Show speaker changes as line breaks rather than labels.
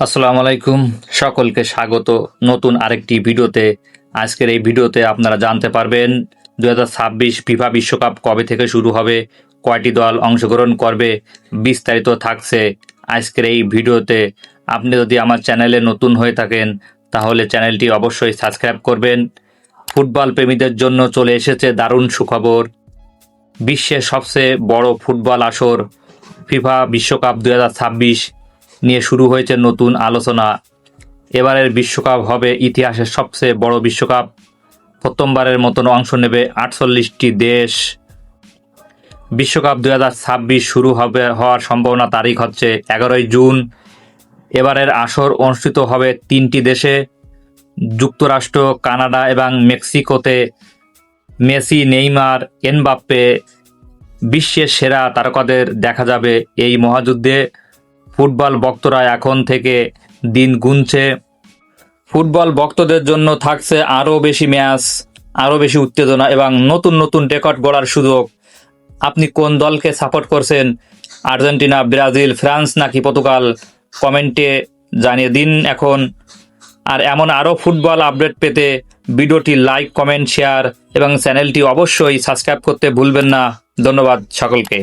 আসসালামু আলাইকুম, সকলকে স্বাগত নতুন আরেকটি ভিডিওতে। আজকের এই ভিডিওতে আপনারা জানতে পারবেন 2026 ফিফা বিশ্বকাপ কবে থেকে শুরু হবে, কয়টি দল অংশগ্রহণ করবে, বিস্তারিত থাকছে আজকের এই ভিডিওতে। আপনি যদি আমার চ্যানেলে নতুন হয়ে থাকেন তাহলে চ্যানেলটি অবশ্যই সাবস্ক্রাইব করবেন। ফুটবল প্রেমীদের জন্য চলে এসেছে দারুণ সুখবর। বিশ্বের সবচেয়ে বড় ফুটবল আসর ফিফা বিশ্বকাপ 2026 নিয়ে শুরু হয়েছে নতুন আলোচনা। এবারের বিশ্বকাপ হবে ইতিহাসের সবচেয়ে বড় বিশ্বকাপ। প্রথমবারের মতন অংশ নেবে 48টি দেশ। বিশ্বকাপ 2026 শুরু হওয়ার সম্ভাবনা তারিখ হচ্ছে 11ই জুন। এবারের আসর অনুষ্ঠিত হবে 3টি দেশে, যুক্তরাষ্ট্র, কানাডা এবং মেক্সিকোতে। মেসি, নেইমার, এমবাপ্পে বিশ্বের সেরা তারকাদের দেখা যাবে এই মহাযুদ্ধে। ফুটবল ভক্তরা এখন থেকে দিন গুনছে। ফুটবল ভক্তদের জন্য থাকছে আরও বেশি ম্যাচ, আরও বেশি উত্তেজনা এবং নতুন নতুন রেকর্ড গড়ার সুযোগ। আপনি কোন দলকে সাপোর্ট করছেন? আর্জেন্টিনা, ব্রাজিল, ফ্রান্স নাকি পর্তুগাল? কমেন্টে জানিয়ে দিন এখন। আর এমন আরও ফুটবল আপডেট পেতে ভিডিওটি লাইক, কমেন্ট, শেয়ার এবং চ্যানেলটি অবশ্যই সাবস্ক্রাইব করতে ভুলবেন না। ধন্যবাদ সকলকে।